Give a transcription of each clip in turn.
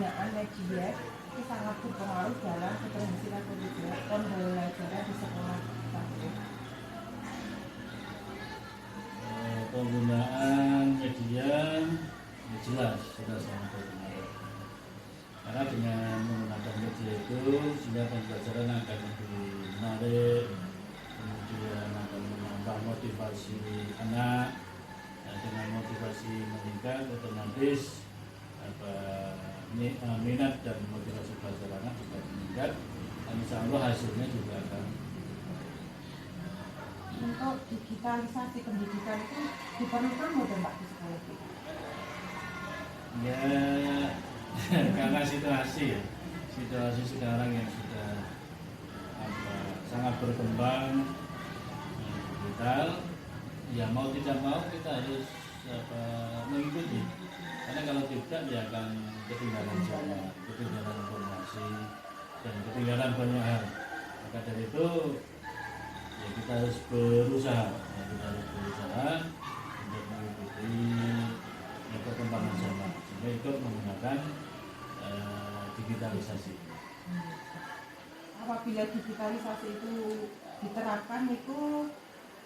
penggunaan media itu sangat berpengaruh dalam keberhasilan pembelajaran di sekolah kita. Penggunaan media ya jelas sudah sangat berpengaruh, karena dengan menggunakan media itu sehingga pembelajaran akan lebih menarik, kemudian akan menambah motivasi anak. Dengan motivasi meningkat, otomatis minat dan motivasi belajar anak juga meningkat, dan insya Allah hasilnya juga akan. Untuk digitalisasi pendidikan itu diperlukan modal Pak di sekolah kita? Ya, karena situasi sekarang yang sudah sangat berkembang digital, ya mau tidak mau kita harus mengikuti, karena kalau tidak ya akan ketinggalan zaman, ketinggalan informasi, dan ketinggalan banyak hal. Maka dari itu ya kita harus berusaha untuk mengikuti perkembangan zaman, sehingga ikut menggunakan digitalisasi. Apabila digitalisasi itu diterapkan itu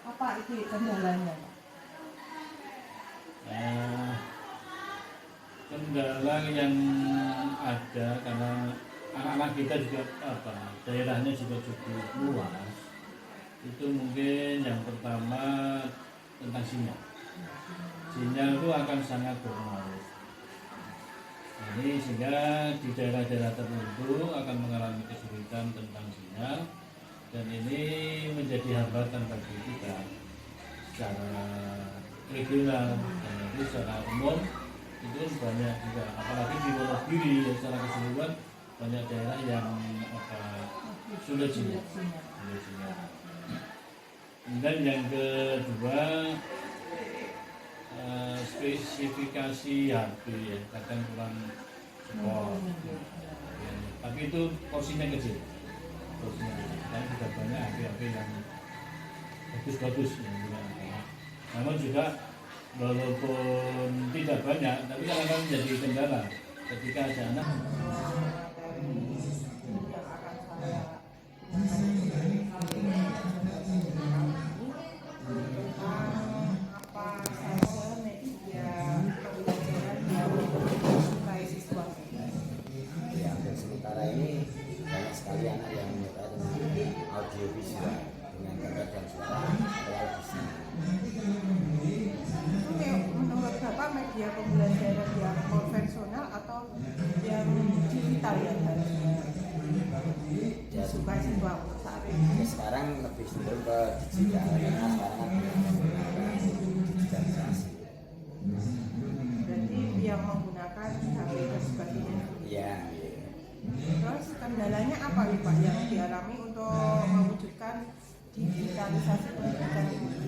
apa itu kendalanya? Kendala yang ada karena anak-anak kita juga daerahnya juga cukup luas. Itu mungkin yang pertama tentang sinyal. Sinyal itu akan sangat berpengaruh. Ini sehingga di daerah-daerah tertentu akan mengalami kesulitan tentang sinyal, dan ini menjadi hambatan bagi kita secara regional dan nanti secara umum. Itu banyak juga, apalagi di Wonogiri secara keseluruhan banyak daerah yang sulit sinyal. Dan yang kedua spesifikasi HP ya, kadang kurang support. Tapi itu porsinya kecil. Dan juga banyak HP yang bagus-bagus yang juga. Namun juga walaupun tidak banyak, tapi kadang-kadang menjadi kendala ketika ada anak. Sementara ini banyak sekali anak yang menyukai dengan audiovisual, dengan gambar dan suara atau audisi. Menurut Bapak media pembelajaran yang konvensional atau yang digital yang harusnya disukai siswa saat ini? Ya, sekarang lebih cenderung ke digital karena sekarang menggunakan digitalisasi. Berarti yang menggunakan HP dan sebagainya. Iya. Terus kendalanya apa nih Pak yang dialami untuk mewujudkan digitalisasi pendidikan ini?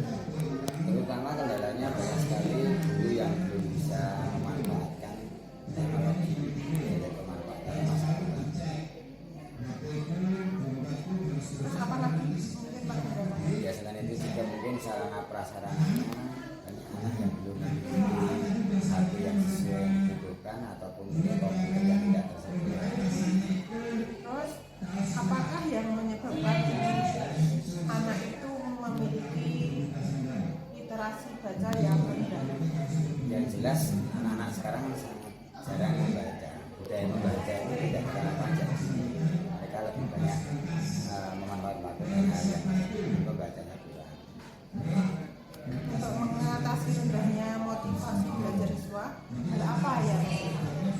Terutama kendalanya banyak sekali guru yang belum bisa memanfaatkan teknologi untuk pemanfaatan masyarakat. Terus apa lagi mungkin Pak kendalanya? Ya, selain itu juga mungkin sarana prasarananya banyak anak yang belum memiliki HP yang sesuai yang dibutuhkan ataupun komputer yang tidak tersedia. Terus apakah yang menyebabkan anak itu memiliki literasi baca yang rendah? Yang jelas anak-anak sekarang sangat jarang membaca. Budaya membaca itu tidak terlalu panjang. Mereka lebih banyak memanfaatkan hal yang membacanya kurang. Untuk mengatasi rendahnya motivasi belajar siswa, ada apa yang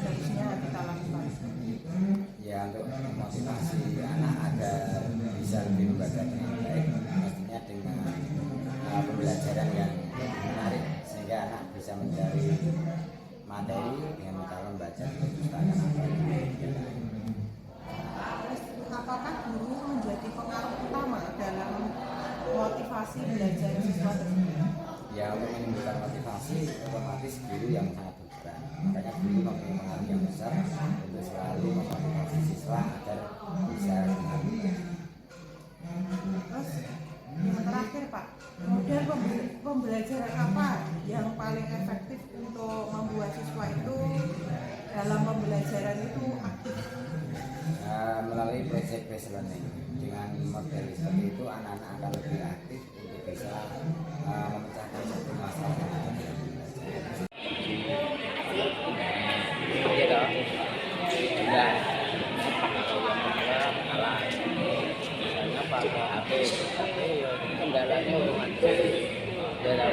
seharusnya kita lakukan? Ya, untuk memotivasi anak agar bisa lebih membaca dengan baik, pastinya dengan pembelajaran yang lebih menarik, sehingga anak bisa mencari materi dengan cara membaca di perpustakaan atau di media lain. Apakah guru menjadi pengaruh utama dalam motivasi belajar siswa tersebut? Ya, untuk menimbulkan motivasi, otomatis guru yang sangat berperan. Makanya guru mempunyai pengaruh yang besar untuk selalu memotivasi siswa agar bisa semangat. Terus yang terakhir Pak, model pembelajaran apa yang paling efektif untuk membuat siswa itu dalam pembelajaran itu kemajuan ini. Dengan model seperti itu anak-anak akan lebih aktif untuk bisa memecahkan satu masalah yang ada dalam belajar. Pakai HP ya kendalanya orang ada dalam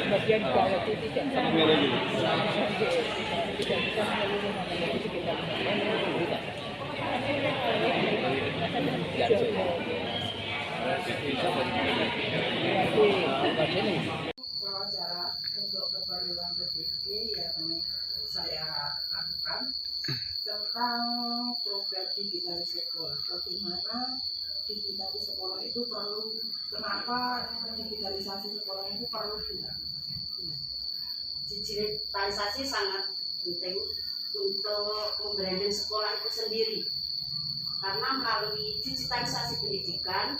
bagian kalau tidak wawancara untuk keperluan PBB yang saya lakukan tentang program digitalisasi sekolah. Bagaimana digitalisasi sekolah itu perlu, kenapa digitalisasi sekolah itu perlu dilakukan? Digitalisasi sangat penting untuk membranding sekolah itu sendiri, karena melalui digitalisasi pendidikan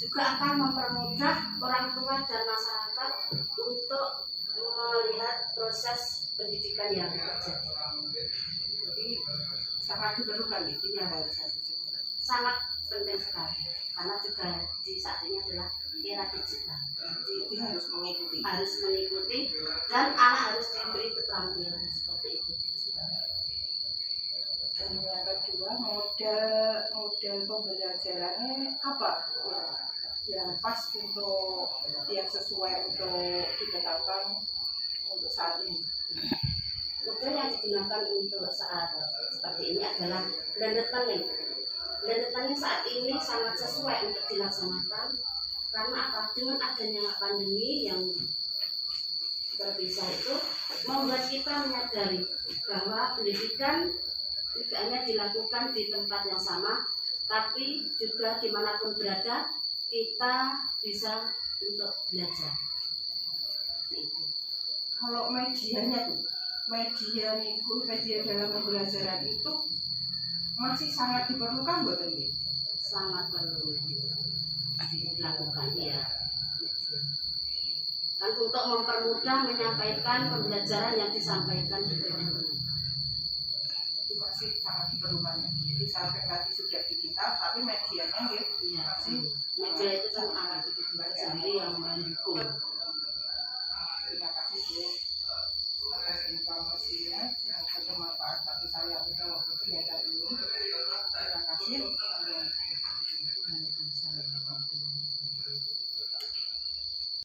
juga akan mempermudah orang tua dan masyarakat untuk melihat proses pendidikan yang terjadi. Jadi sangat diperlukan digitalisasi sekolah. Sangat penting sekali, karena juga di saat ini adalah era digital. Jadi harus mengikuti dan anak harus diberi keterampilan seperti itu. Dan yang kedua, model pembelajarannya apa yang pas untuk yang sesuai untuk ditetapkan untuk saat ini? Model yang digunakan untuk saat seperti ini adalah blended learning. Blended learning saat ini sangat sesuai untuk dilaksanakan karena apa? Dengan adanya pandemi yang berpisah itu membuat kita menyadari bahwa pendidikan tidak hanya dilakukan di tempat yang sama, tapi juga dimanapun berada kita bisa untuk belajar. Kalau medianya tuh, media dalam pembelajaran itu masih sangat diperlukan buat ini. Sangat perlu dilakukan ya. Dan untuk mempermudah menyampaikan pembelajaran yang disampaikan di kelas. Masih sangat diperlukan. Di samping tadi sudah digital, tapi medianya ya, masih media itu kan alat sendiri yang mendukung. Terima kasih Bu atas informasinya yang bermanfaat bagi saya untuk kegiatan ini. Terima kasih.